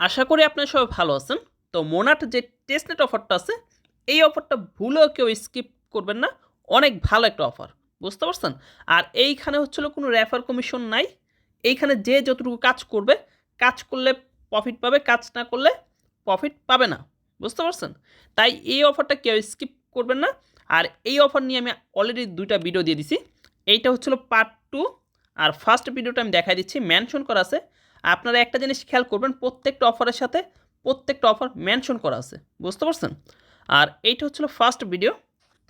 আশা করি আপনারা সবাই ভালো আছেন। তো মোনাট যে টেস্টনেট অফারটা আছে, এই অফারটা ভুলেও কেউ স্কিপ করবেন না। অনেক ভালো একটা অফার। বুঝতে পারছেন? আর এইখানে হচ্ছে হলো কোনো রেফার কমিশন নাই। এইখানে যে যতটুকু কাজ করবে, কাজ করলে প্রফিট পাবে, কাজ না করলে প্রফিট পাবে না। বুঝতে পারছেন? তাই এই অফারটা কেউ স্কিপ করবেন না। আর এই অফার নিয়ে আমি অলরেডি ২ টা ভিডিও দিয়ে দিছি। এইটা হচ্ছে হলো পার্ট 2 আর ফার্স্ট ভিডিওটা আমি দেখাই দিচ্ছি। মেনশন করা আছে। আপনারা একটা জিনিস খেয়াল করবেন, প্রত্যেকটা অফারের সাথে প্রত্যেকটা অফার মেনশন করা আছে। বুঝতে পারছেন? আর এইটা হচ্ছিল ফার্স্ট ভিডিও।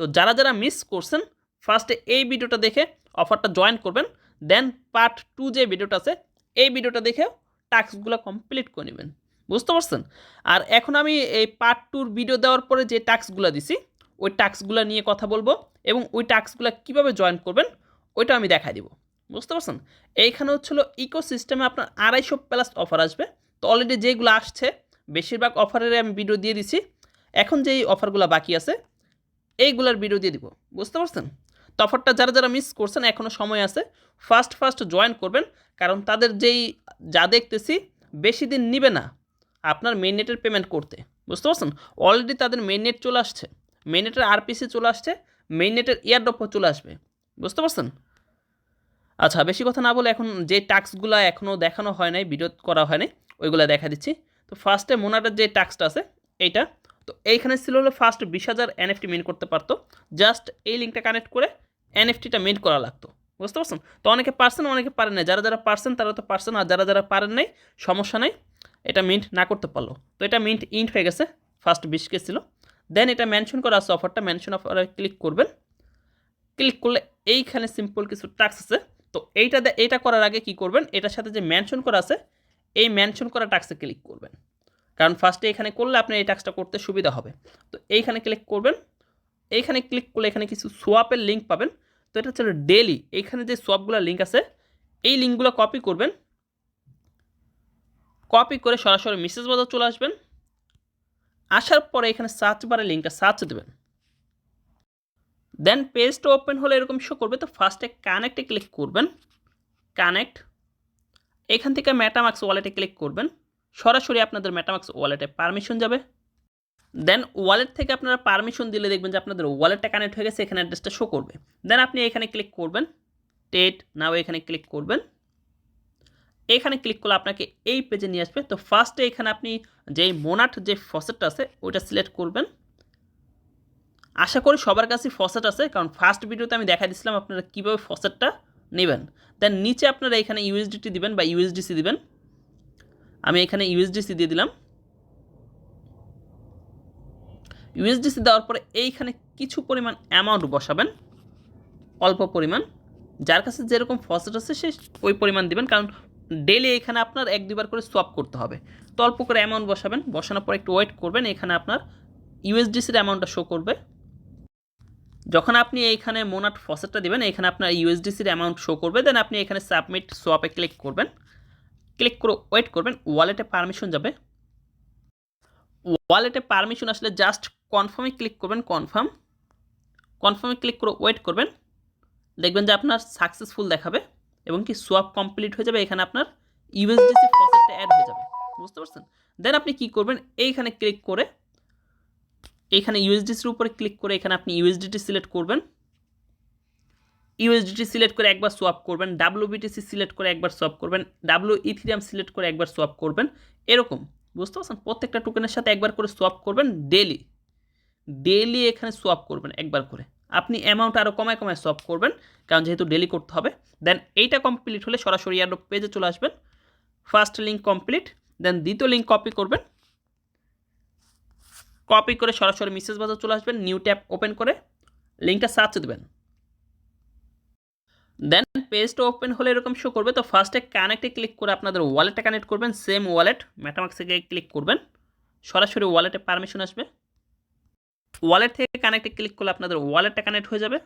তো যারা যারা মিস করছেন, ফার্স্টে এই ভিডিওটা দেখে অফারটা জয়েন করবেন। দেন পার্ট 2 যে ভিডিওটা আছে, এই ভিডিওটা দেখে টাস্কগুলো কমপ্লিট করে নেবেন। বুঝতে পারছেন? আর এখন আমি এই পার্ট 2 ভিডিও দেওয়ার পরে যে টাস্কগুলো দিছি, ওই টাস্কগুলো নিয়ে কথা বলবো এবং ওই টাস্কগুলো কীভাবে জয়েন করবেন ওইটা আমি দেখাই দিব। বুঝতে পারছেন? এইখানে হচ্ছিল ইকোসিস্টেমে আপনার 250+ অফার আসবে। তো অলরেডি যেগুলো আসছে বেশিরভাগ অফারের আমি ভিডিও দিয়ে দিছি। এখন যেই অফারগুলো বাকি আছে এইগুলার ভিডিও দিয়ে দিব। বুঝতে পারছেন? তো অফারটা যারা যারা মিস করছেন এখনও সময় আছে, ফার্স্ট জয়েন করবেন। কারণ তাদের যেই যা দেখতেছি বেশি দিন নিবে না আপনার মেইন নেটের পেমেন্ট করতে। বুঝতে পারছেন? অলরেডি তাদের মেইন নেট চলে আসছে, মেইন নেটের আরপিসি চলে আসছে, মেইন নেটের এয়ারড্রপও চলে আসবে। বুঝতে পারছেন? আচ্ছা, বেশি কথা না বলে এখন যে টাস্কগুলো এখনও দেখানো হয় নাই, ভিডিও করা হয় নাই, ওইগুলো দেখা দিচ্ছি। তো ফার্স্টে মোনাটার যে টাস্কটা আছে এইটা, তো এইখানে ছিল হলো ফার্স্ট 20,000 এনএফটি মিন্ট করতে পারতো। জাস্ট এই লিঙ্কটা কানেক্ট করে এনএফটিটা মিন্ট করা লাগতো। বুঝতে পারছেন? তো অনেকে পারছেন, অনেকে পারেন নাই। যারা যারা পারছেন তারা তো পারছেন, আর যারা যারা পারেন নাই সমস্যা নাই, এটা মিন্ট না করতে পারলো। তো এটা মিন্ট ইন্ট হয়ে গেছে, ফার্স্ট 20K ছিল। দেন এটা মেনশন করা আছে অফারটা, মেনশন অফারে ক্লিক করবেন। ক্লিক করলে এইখানে সিম্পল কিছু টাস্ক আছে। তো এইটা করার আগে কি করবেন, এটার সাথে যে মেনশন করা আছে এই মেনশন করা টাস্কে ক্লিক করবেন। কারণ ফার্স্টে এখানে করলে আপনার এই টাস্কটা করতে সুবিধা হবে। তো এইখানে ক্লিক করবেন। এইখানে ক্লিক করলে এখানে কিছু সোয়াপের লিঙ্ক পাবেন। তো এটা হচ্ছে ডেলি, এইখানে যে সোয়াপগুলো লিঙ্ক আছে এই লিঙ্কগুলো কপি করবেন। কপি করে সরাসরি মেসেজ বাজার চলে আসবেন। আসার পরে এখানে সার্চ বারে লিঙ্কটা সার্চ দেবেন। দেন পেজটা ওপেন হলে এরকম শো করবে। তো ফার্স্টে কানেক্টে ক্লিক করবেন। কানেক্ট, এখান থেকে মেটামাক্স ওয়ালেটে ক্লিক করবেন। সরাসরি আপনাদের মেটামাক্স ওয়ালেটে পারমিশন যাবে। দেন ওয়ালেট থেকে আপনারা পারমিশন দিলে দেখবেন যে আপনাদের ওয়ালেটটা কানেক্ট হয়ে গেছে, এখানে অ্যাড্রেসটা শো করবে। দেন আপনি এখানে ক্লিক করবেন, টেট নাও এখানে ক্লিক করবেন। এখানে ক্লিক করলে আপনাকে এই পেজে নিয়ে আসবে। তো ফার্স্টে এখানে আপনি যেই মোনাট যে ফসেটটা আছে ওইটা সিলেক্ট করবেন। আশা করি সবার কাছে ফসেট আছে, কারণ ফার্স্ট ভিডিওতে আমি দেখা দিয়েছিলাম আপনারা কীভাবে ফসেটটা নেবেন। দেন নিচে আপনারা এখানে ইউএসডিটি দিবেন বা ইউএসডিসি দিবেন। আমি এখানে ইউএসডিসি দিয়ে দিলাম। ইউএসডিসি দেওয়ার পরে এইখানে কিছু পরিমাণ অ্যামাউন্ট বসাবেন, অল্প পরিমাণ। যার কাছে যেরকম ফসেট আছে সে ওই পরিমাণ দিবেন, কারণ ডেলি এখানে আপনার 1-2 বার করে সোয়াপ করতে হবে। তো অল্প করে অ্যামাউন্ট বসাবেন, বসানোর পর একটু ওয়েট করবেন। এখানে আপনার ইউএসডিসির অ্যামাউন্টটা শো করবে। যখন আপনি এইখানে মোনাট ফসেটটা দিবেন এখানে আপনার ইউএসডিসির অ্যামাউন্ট শো করবে। দেন আপনি এখানে সাবমিট সোয়াপে ক্লিক করবেন। ক্লিক করে ওয়েট করবেন, ওয়ালেটে পারমিশন যাবে। ওয়ালেটে পারমিশন আসলে জাস্ট কনফার্মে ক্লিক করবেন। কনফার্মে ক্লিক করে ওয়েট করবেন। দেখবেন যে আপনার সাকসেসফুল দেখাবে এবং কি সোয়াপ কমপ্লিট হয়ে যাবে। এখানে আপনার ইউএসডিসি ফসেটটা অ্যাড হয়ে যাবে। বুঝতে পারছেন? দেন আপনি কি করবেন, এইখানে ক্লিক করে এইখানে ইউএসডিসির উপরে ক্লিক করে এখানে আপনি ইউএসডিটি সিলেক্ট করবেন। ইউএসডিটি সিলেক্ট করে একবার সোয়াপ করবেন। ডাব্লিউবিটিসি সিলেক্ট করে একবার সোয়াপ করবেন। ডাব্লিউ ইথিরিয়াম সিলেক্ট করে একবার সোয়াপ করবেন। এরকম বুঝতে পারছেন? প্রত্যেকটা টোকেনের সাথে একবার করে সোয়াপ করবেন। ডেলি এখানে সোয়াপ করবেন একবার করে। আপনি অ্যামাউন্ট আরও কমায় সোয়াপ করবেন, কারণ যেহেতু ডেলি করতে হবে। দেন এইটা কমপ্লিট হলে সরাসরি এয়ারড্রপ পেজে চলে আসবেন। First link complete. দেন দ্বিতীয় লিঙ্ক কপি করবেন। কপি করে সরাসরি মেসেজ বাজার চলে আসবেন। নিউ ট্যাব ওপেন করে লিঙ্কটা সার্চ দেবেন। দেন পেজটা ওপেন হলে এরকম শো করবে। তো ফার্স্টে কানেক্টে ক্লিক করে আপনাদের ওয়ালেটটা কানেক্ট করবেন। সেম ওয়ালেট মেটামাক্সে গিয়ে ক্লিক করবেন। সরাসরি ওয়ালেটে পারমিশন আসবে। ওয়ালেট থেকে কানেক্টে ক্লিক করলে আপনাদের ওয়ালেটটা কানেক্ট হয়ে যাবে।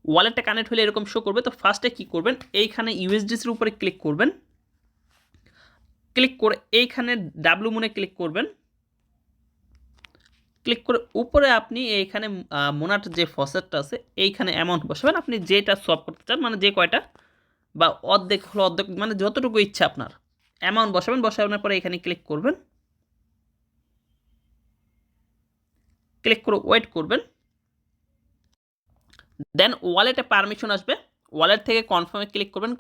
ওয়ালেটটা কানেক্ট হলে এরকম শো করবে। তো ফার্স্টে কী করবেন, এইখানে ইউএসডিসির উপরে ক্লিক করবেন। ক্লিক করে এইখানে ডাব্লু মুনে ক্লিক করবেন। ক্লিক করে উপরে আপনি এইখানে মোনাট যে ফসেটটা আছে এইখানে অ্যামাউন্ট বসাবেন। আপনি যেটা সোয়াপ করতে চান, মানে যে কয়টা বা অর্ধেক হলো অর্ধেক, মানে যতটুকু ইচ্ছা আপনার অ্যামাউন্ট বসাবেন। বসানোর পরে এখানে ক্লিক করবেন, ক্লিক করে ওয়েট করবেন। দেন ওয়ালেটে পারমিশন আসবে, ওয়ালেট থেকে কনফার্মে ক্লিক করবেন,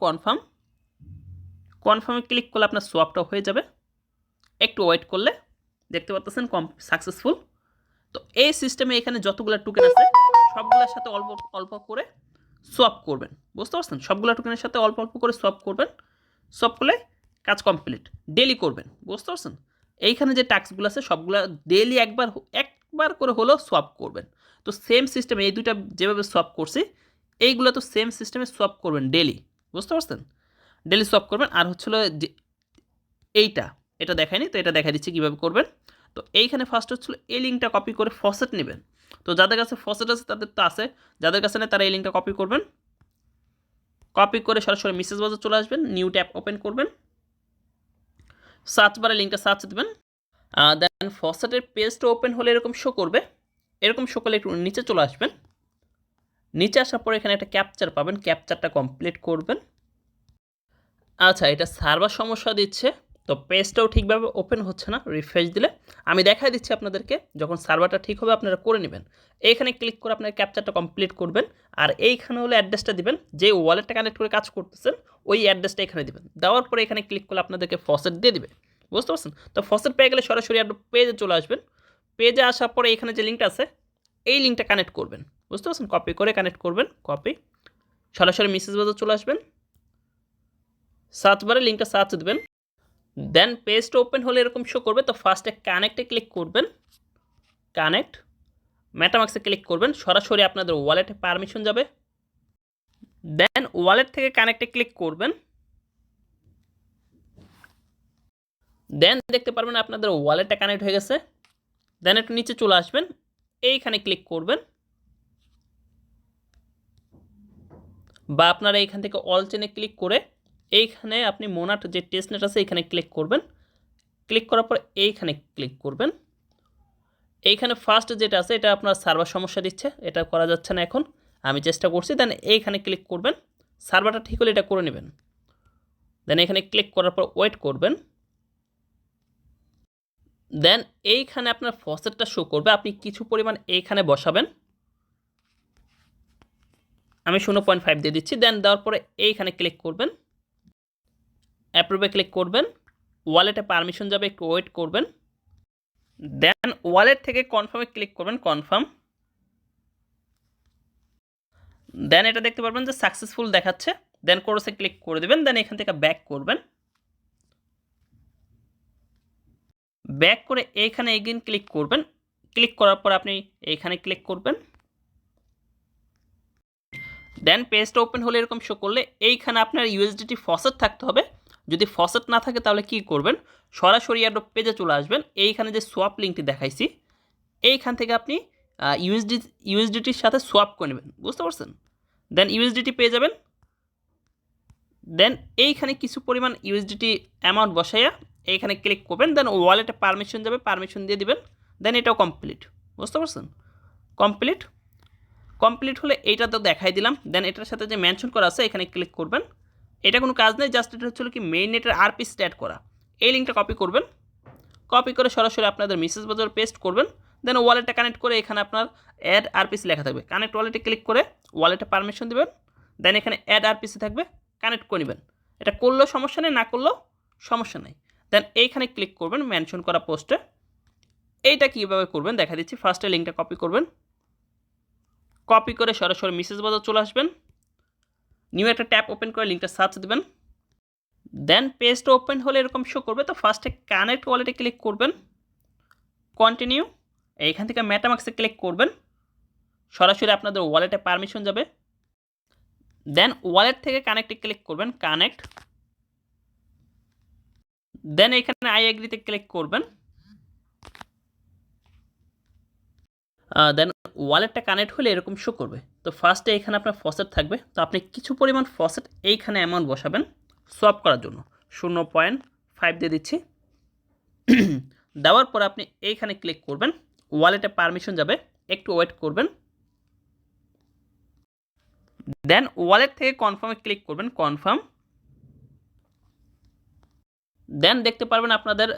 কনফার্মে ক্লিক করলে আপনার সোয়াপটা হয়ে যাবে। একটু ওয়েট করলে দেখতে পাচ্ছেন সাকসেসফুল। তো এই সিস্টেমে এখানে যতগুলো টোকেন আছে সবগুলোর সাথে অল্প অল্প করে সোয়াপ করবেন, বুঝতে পারছেন? সবগুলো টোকেনের সাথে অল্প অল্প করে সোয়াপ করবেন, সোয়াপ করলে কাজ কমপ্লিট। ডেলি করবেন, বুঝতে পারছেন? এইখানে যে টাস্কগুলো আছে সবগুলো ডেলি একবার করে হলেও সোয়াপ করবেন। তো সেম সিস্টেমে এই দুইটা যেভাবে সোয়াপ করছি এইগুলো তো সেম সিস্টেমে সোয়াপ করবেন ডেলি, বুঝতে পারছেন? ডেলি সোয়াপ করবেন। আর হচ্ছিল যে এটা দেখায়নি, তো এটা দেখা দিচ্ছি কীভাবে করবেন। তো এইখানে ফার্স্ট হচ্ছিল এই লিঙ্কটা কপি করে ফসেট নেবেন। তো যাদের কাছে ফসেট আছে তাদের তো আছে, যাদের কাছে নেই তারা এই লিঙ্কটা কপি করবেন। কপি করে সরাসরি মেসেজ বাজার চলে আসবেন, নিউ ট্যাব ওপেন করবেন, সার্চ বারে লিঙ্কটা সার্চ দেবেন। দেন ফসেটের পেজটা ওপেন হলে এরকম শো করবে, এরকম শো করলে একটু নিচে চলে আসবেন। নিচে আসার পরে এখানে একটা ক্যাপচার পাবেন, ক্যাপচারটা কমপ্লিট করবেন। আচ্ছা, এটা সার্ভার সমস্যা দিচ্ছে, তো পেজটাও ঠিকভাবে ওপেন হচ্ছে না। রিফ্রেশ দিলে আমি দেখাই দিচ্ছি আপনাদেরকে, যখন সার্ভারটা ঠিক হবে আপনারা করে নেবেন। এইখানে ক্লিক করে আপনার ক্যাপচারটা কমপ্লিট করবেন। আর এইখানে হলো অ্যাড্রেসটা দিবেন, যে ওয়ালেটটা কানেক্ট করে কাজ করতেছেন ওই অ্যাড্রেসটা এখানে দিবেন। দেওয়ার পরে এখানে ক্লিক করলে আপনাদেরকে ফসেট দিয়ে দিবে, বুঝতে পারছেন? তো ফসেট পেয়ে গেলে সরাসরি আপনার পেজে চলে আসবেন। পেজে আসার পরে এখানে যে লিঙ্কটা আছে এই লিঙ্কটা কানেক্ট করবেন, বুঝতে পারছেন? কপি করে কানেক্ট করবেন, কপি, সরাসরি মেসেজ বাজার চলে আসবেন, সার্চ বারে লিঙ্কটা সার্চ দেবেন। দেন পেজটা ওপেন হলে এরকম শো করবে। তো ফার্স্টে কানেক্টে ক্লিক করবেন, কানেক্ট, মেটামাক্সে ক্লিক করবেন, সরাসরি আপনাদের ওয়ালেটে পারমিশন যাবে। দেন ওয়ালেট থেকে কানেক্টে ক্লিক করবেন, দেন দেখতে পারবেন আপনাদের ওয়ালেটটা কানেক্ট হয়ে গেছে। দেন একটু নিচে চলে আসবেন, এইখানে ক্লিক করবেন, বা আপনারা এইখান থেকে অল চেনে ক্লিক করে এইখানে আপনি মোনাট যে টেস্টনেট আছে এইখানে ক্লিক করবেন। ক্লিক করার পর এইখানে ক্লিক করবেন। এইখানে ফার্স্ট যেটা আছে এটা আপনার সার্ভার সমস্যা দিচ্ছে, এটা করা যাচ্ছে না এখন, আমি চেষ্টা করছি। দেন এইখানে ক্লিক করবেন, সার্ভারটা ঠিক হলে এটা করে নেবেন। দেন এখানে ক্লিক করার পর ওয়েট করবেন। দেন এইখানে আপনার ফসেটটা শো করবে, আপনি কিছু পরিমাণ এইখানে বসাবেন। আমি 0.5 দিয়ে দিচ্ছি। দেন দেওয়ার পরে এইখানে ক্লিক করবেন, অ্যাপ্রুভে ক্লিক করবেন, ওয়ালেটে পারমিশন যাবে, একটু ওয়েট করবেন। দেন ওয়ালেট থেকে কনফার্মে ক্লিক করবেন, কনফার্ম। দেন এটা দেখতে পারবেন যে সাকসেসফুল দেখাচ্ছে। দেন কোর্সে ক্লিক করে দেবেন। দেন এখান থেকে ব্যাক করবেন, ব্যাক করে এইখানে এগেইন ক্লিক করবেন। ক্লিক করার পর আপনি এইখানে ক্লিক করবেন। দেন পেজটা ওপেন হলে এরকম শো করলে এইখানে আপনার ইউএসডিটি ফসেট থাকতে হবে। যদি ফসেট না থাকে তাহলে কি করবেন, সরাসরি অ্যাডোব পেজে চলে আসবেন। এইখানে যে সোয়াপ লিঙ্কটি দেখাইছি এইখান থেকে আপনি ইউএসডিটির সাথে সোয়াপ করে নেবেন, বুঝতে পারছেন? দেন ইউএসডিটি পেয়ে যাবেন। দেন এইখানে কিছু পরিমাণ ইউএসডিটি অ্যামাউন্ট বসাইয়া এইখানে ক্লিক করবেন। দেন ওয়ালেটে পারমিশন যাবে, পারমিশন দিয়ে দিবেন। দেন এটাও কমপ্লিট, বুঝতে পারছেন? কমপ্লিট কমপ্লিট হলে এইটা তো দেখাই দিলাম। দেন এটার সাথে যে মেনশন করা আছে এখানে ক্লিক করবেন। এটা কোনো কাজ নেই, জাস্ট এটা হচ্ছিল কি মেইন নেটের আরপি স্ট্যাট করা। এই লিঙ্কটা কপি করবেন, কপি করে সরাসরি আপনাদের মেসেজ বাজার পেস্ট করবেন। দেন ওয়ালেটটা কানেক্ট করে এখানে আপনার অ্যাড আরপিসি লেখা থাকবে, কানেক্ট ওয়ালেটে ক্লিক করে ওয়ালেটে পারমিশন দেবেন। দেন এখানে অ্যাড আরপিসি থাকবে, কানেক্ট করে নেবেন। এটা করলেও সমস্যা নেই, না করলেও সমস্যা নেই। দেন এইখানে ক্লিক করবেন মেনশন করা পোস্টে। এইটা কীভাবে করবেন দেখা দিচ্ছি। ফার্স্টে লিঙ্কটা কপি করবেন, কপি করে সরাসরি মেসেজ বাজার চলে আসবেন, নিউ একটা ট্যাব ওপেন করে লিঙ্কটা সার্চ দেবেন। দেন পেজটা ওপেন হলে এরকম শো করবে। তো ফার্স্টে কানেক্ট ওয়ালেটে ক্লিক করবেন, কন্টিনিউ, এইখান থেকে মেটামাক্সে ক্লিক করবেন, সরাসরি আপনাদের ওয়ালেটে পারমিশন যাবে। দেন ওয়ালেট থেকে কানেক্টে ক্লিক করবেন, কানেক্ট। দেন এখানে আই এগ্রিতে ক্লিক করবেন। দেন ওয়ালেটটা কানেক্ট হলে এরকম শো করবে। তো ফার্স্টে এখানে আপনার ফসেট থাকবে, তো আপনি কিছু পরিমাণ ফসেট এইখানে অ্যামাউন্ট বসাবেন সোয়াপ করার জন্য। 0.5 দিয়ে দিচ্ছি। দেওয়ার পর আপনি এইখানে ক্লিক করবেন, ওয়ালেটে পারমিশন যাবে, একটু ওয়েট করবেন। দেন ওয়ালেট থেকে কনফার্মে ক্লিক করবেন, কনফার্ম। দেন দেখতে পারবেন আপনাদের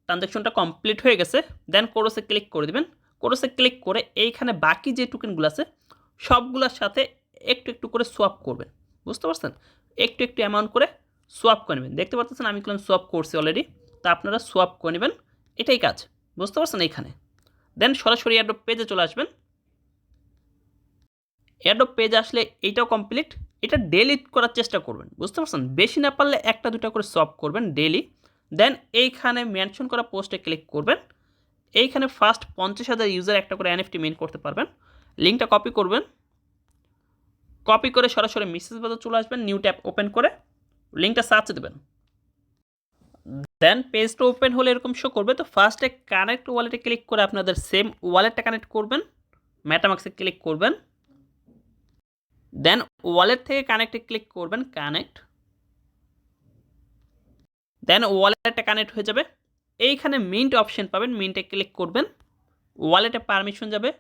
ট্রানজ্যাকশনটা কমপ্লিট হয়ে গেছে। দেন কোরসে ক্লিক করে দেবেন। কোরসে ক্লিক করে এইখানে বাকি যে টোকেনগুলো আছে সবগুলোর সাথে একটু একটু করে সোয়াপ করবেন, বুঝতে পারছেন? একটু একটু অ্যামাউন্ট করে সোয়াপ করে নেবেন। দেখতে পাচ্ছেন আমি কিন্তু সোয়াপ করছি অলরেডি, তা আপনারা সোয়াপ করে নেবেন, এটাই কাজ, বুঝতে পারছেন? এইখানে দেন সরাসরি এয়ারড্রপ পেজে চলে আসবেন। এয়ারড্রপ পেজ আসলে এইটাও কমপ্লিট। এটা ডেলি করার চেষ্টা করবেন, বুঝতে পারছেন? বেশি না পারলে একটা দুটা করে সোয়াপ করবেন ডেলি। দেন এইখানে মেনশন করা পোস্টে ক্লিক করবেন। এইখানে ফার্স্ট 50,000 ইউজার একটা করে এনএফটি মেইন করতে পারবেন। লিঙ্কটা কপি করবেন, কপি করে সরাসরি মেসেজ বাজার চলে আসবেন, নিউ ট্যাব ওপেন করে লিঙ্কটা সার্চ দেবেন। দেন পেজটা ওপেন হলে এরকম শো করবে। তো ফার্স্টে কানেক্ট ওয়ালেটে ক্লিক করে আপনাদের সেম ওয়ালেটটা কানেক্ট করবেন, মেটামাক্সে ক্লিক করবেন। দেন ওয়ালেট থেকে কানেক্টে ক্লিক করবেন, কানেক্ট। দেন ওয়ালেটটা কানেক্ট হয়ে যাবে। এইখানে মিন্ট অপশন পাবেন, মিন্টে ক্লিক করবেন। ওয়ালেটে পারমিশন যাবে,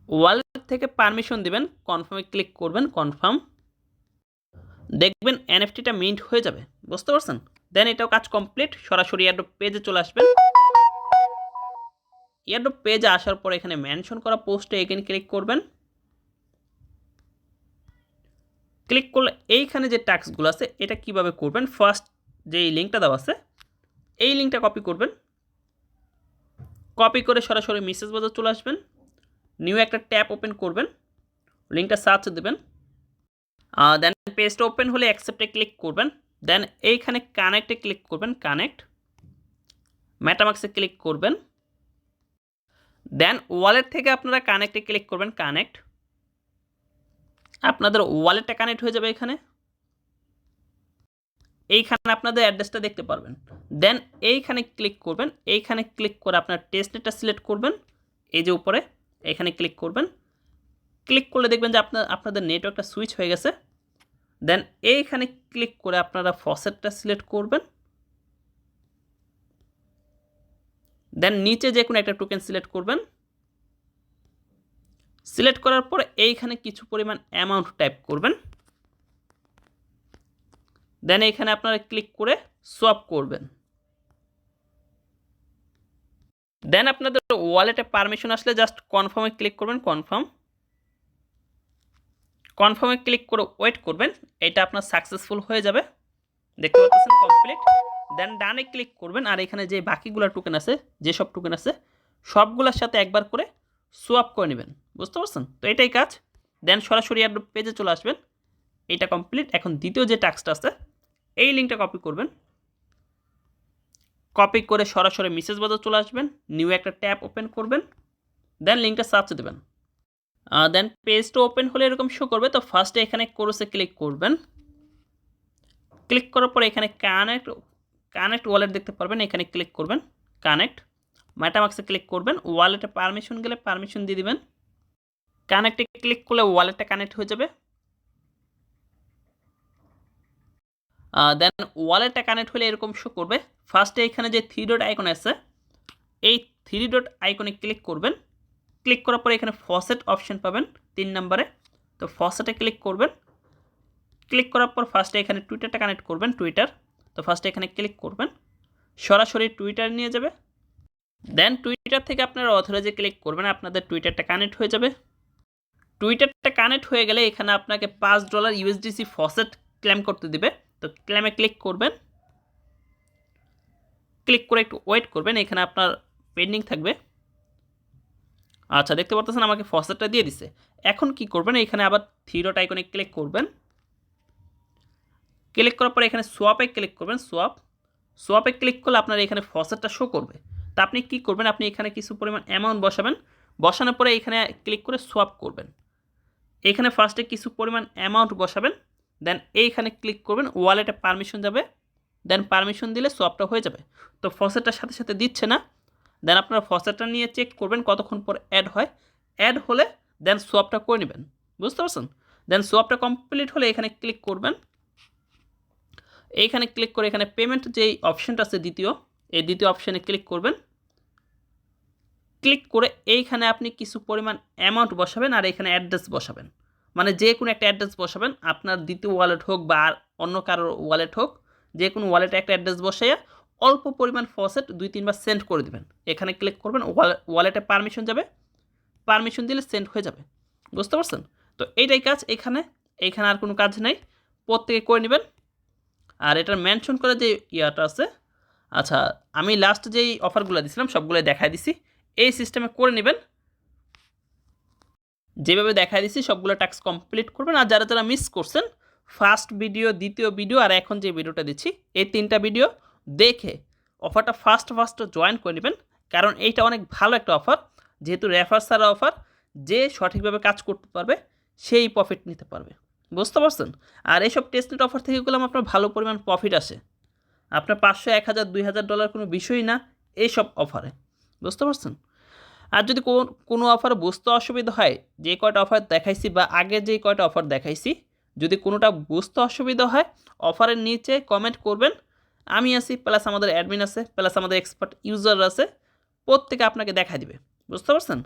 ওয়ালেট থেকে পারমিশন দিবেন, কনফার্মে ক্লিক করবেন, কনফার্ম। দেখবেন এনএফটিটা মিন্ট হয়ে যাবে, বুঝতে পারছেন? দেন এটাও কাজ কমপ্লিট। সরাসরি এয়ারড্রপ পেজে চলে আসবেন। এয়ারড্রপ পেজে আসার পর এখানে মেনশন করা পোস্টে এখানে ক্লিক করবেন। ক্লিক করলে এইখানে যে টাস্কগুলো আছে এটা কিভাবে করবেন, ফার্স্ট যে লিঙ্কটা দেওয়া আছে এই লিঙ্কটা কপি করবেন। কপি করে সরাসরি মেসেজ বাজার চলে আসবেন, নিউ একটা ট্যাব ওপেন করবেন, লিঙ্কটা সার্চ দেবেন। দেন পেজটা ওপেন হলে অ্যাকসেপ্টে ক্লিক করবেন। দেন এইখানে কানেক্টে ক্লিক করবেন, কানেক্ট। মেটামাক্সে ক্লিক করবেন। দেন ওয়ালেট থেকে আপনারা কানেক্টে ক্লিক করবেন, কানেক্ট। আপনাদের ওয়ালেটটা কানেক্ট হয়ে যাবে। এইখানে আপনাদের অ্যাড্রেসটা দেখতে পারবেন। দেন এইখানে ক্লিক করবেন। এইখানে ক্লিক করে আপনার টেস্টনেটটা সিলেক্ট করবেন, এই যে উপরে এখানে ক্লিক করবেন। ক্লিক করলে দেখবেন যে আপনাদের নেটওয়ার্কটা সুইচ হয়ে গেছে। দেন এইখানে ক্লিক করে আপনারা ফসেটটা সিলেক্ট করবেন। দেন নিচে যে কোনো একটা টোকেন সিলেক্ট করবেন। সিলেক্ট করার পর এইখানে কিছু পরিমাণ অ্যামাউন্ট টাইপ করবেন। দেন এইখানে আপনারা ক্লিক করে সোয়াপ করবেন। দেন আপনাদের ওয়ালেটে পারমিশন আসলে জাস্ট কনফার্মে ক্লিক করবেন, কনফার্ম। কনফার্মে ক্লিক করে ওয়েট করবেন, এটা আপনার সাকসেসফুল হয়ে যাবে। দেখতে পাচ্ছেন কমপ্লিট। দেন ডানে ক্লিক করবেন আর এখানে যে বাকিগুলো টোকেন আছে, যেসব টোকেন আছে সবগুলোর সাথে একবার করে সোয়াপ করে নেবেন, বুঝতে পারছেন? তো এটাই কাজ। দেন সরাসরি এয়ারড্রপ পেজে চলে আসবেন। এটা কমপ্লিট। এখন দ্বিতীয় যে টাস্কটা আছে এই লিঙ্কটা কপি করবেন, কপি করে সরাসরি মেসেজ বাজার চলে আসবেন, নিউ একটা ট্যাব ওপেন করবেন। দেন লিঙ্কটা সার্চ দেবেন। দেন পেজটা ওপেন হলে এরকম শো করবে। তো ফার্স্টে এখানে কোরসে ক্লিক করবেন। ক্লিক করার পর এখানে কানেক্ট ওয়ালেট দেখতে পারবেন, এখানে ক্লিক করবেন, কানেক্ট। মেটামাক্সে ক্লিক করবেন, ওয়ালেটে পারমিশন গেলে পারমিশন দিয়ে দিবেন। কানেক্টে ক্লিক করলে ওয়ালেটটা কানেক্ট হয়ে যাবে। দেন ওয়ালেটটা কানেক্ট হলে এরকম শো করবে। ফার্স্টে এখানে যে থ্রি ডট আইকন আছে এই থ্রি ডট আইকনে ক্লিক করবেন। ক্লিক করার পরে এখানে ফসেট অপশন পাবেন 3 নম্বরে। তো ফসেটে ক্লিক করবেন। ক্লিক করার পর ফার্স্টে এখানে টুইটারটা কানেক্ট করবেন, টুইটার। তো ফার্স্টে এখানে ক্লিক করবেন, সরাসরি টুইটার নিয়ে যাবে। দেন টুইটার থেকে আপনারা অথরাইজে ক্লিক করবেন, আপনাদের টুইটারটা কানেক্ট হয়ে যাবে। টুইটারটা কানেক্ট হয়ে গেলে এখানে আপনাকে $5 ইউএসডিসি ফসেট ক্লেম করতে দিবে। তো ক্লেমে ক্লিক করবেন। ক্লিক করে একটু ওয়েট করবেন, এখানে আপনার পেন্ডিং থাকবে। আচ্ছা, দেখতে পাচ্ছেন আমাকে ফসেটটা দিয়ে দিছে। এখন কি করবেন, এখানে আবার থ্রি ডট আইকনে ক্লিক করবেন। ক্লিক করার পরে এখানে সোয়াপে ক্লিক করবেন, সোয়াপে ক্লিক করলে আপনার এখানে ফসেটটা শো করবে। তা আপনি কি করবেন, আপনি এখানে কিছু পরিমাণ অ্যামাউন্ট বসাবেন। বসানোর পরে এখানে ক্লিক করে সোয়াপ করবেন। এখানে ফার্স্টে কিছু পরিমাণ অ্যামাউন্ট বসাবেন। দেন এইখানে ক্লিক করবেন, ওয়ালেটে পারমিশন যাবে। দেন পারমিশন দিলে সোয়াপটা হয়ে যাবে। তো ফসেটটার সাথে সাথে দিচ্ছে না। দেন আপনারা ফসেটটা নিয়ে চেক করবেন কতক্ষণ পর অ্যাড হয়। অ্যাড হলে দেন সোয়াপটা করে নেবেন, বুঝতে পারছেন? দেন সোয়াপটা কমপ্লিট হলে এখানে ক্লিক করবেন। এইখানে ক্লিক করে এখানে পেমেন্ট যেই অপশানটা আছে এই দ্বিতীয় অপশানে ক্লিক করবেন। ক্লিক করে এইখানে আপনি কিছু পরিমাণ অ্যামাউন্ট বসাবেন আর এখানে অ্যাড্রেস বসাবেন, মানে যে কোনো একটা অ্যাড্রেস বসাবেন, আপনার দ্বিতীয় ওয়ালেট হোক বা আর অন্য কারোর ওয়ালেট হোক, যে কোনো ওয়ালেটে একটা অ্যাড্রেস বসাইয়া অল্প পরিমাণ ফসেট 2-3 বার সেন্ড করে দেবেন। এখানে ক্লিক করবেন, ওয়ালেটে পারমিশন যাবে, পারমিশন দিলে সেন্ড হয়ে যাবে। বুঝতে পারছেন? তো এইটাই কাজ এখানে, এইখানে আর কোনো কাজ নেই, প্রত্যেকে করে নেবেন। আর এটার মেনশন করা যে ইয়াটা আছে, আচ্ছা আমি লাস্ট যেই অফারগুলো দিছিলাম সবগুলো দেখাই দিছি, এই সিস্টেমে করে নেবেন। যেভাবে দেখাই দিছি সবগুলো টাস্ক কমপ্লিট করবেন। আর যারা যারা মিস করছেন ফার্স্ট ভিডিও, দ্বিতীয় ভিডিও আর এখন যে ভিডিওটা দিচ্ছি, এই 3টা ভিডিও দেখে অফারটা ফার্স্ট জয়েন করে নেবেন। কারণ এইটা অনেক ভালো একটা অফার, যেহেতু রেফার ছাড়া অফার, যে সঠিকভাবে কাজ করতে পারবে সেই প্রফিট নিতে পারবে। বুঝতে পারছেন? আর এইসব টেস্টনেট অফার থেকে গেলাম আপনার ভালো পরিমাণ প্রফিট আসে, আপনার 500, 1000, $2000 কোনো বিষয়ই না এইসব অফারে। বুঝতে পারছেন? আর যদি কোনো অফার বুঝতে অসুবিধা হয়, যে কয়টা অফার দেখাইছি বা আগে যে কয়টা অফার দেখাইছি, যদি কোনোটা বুঝতে অসুবিধা হয় অফারের নিচে কমেন্ট করবেন, আমি আছি, প্লাস আমাদের অ্যাডমিন আছে, প্লাস আমাদের এক্সপার্ট ইউজার আছে, প্রত্যেকে আপনাকে দেখা দিবে। বুঝতে পারছেন?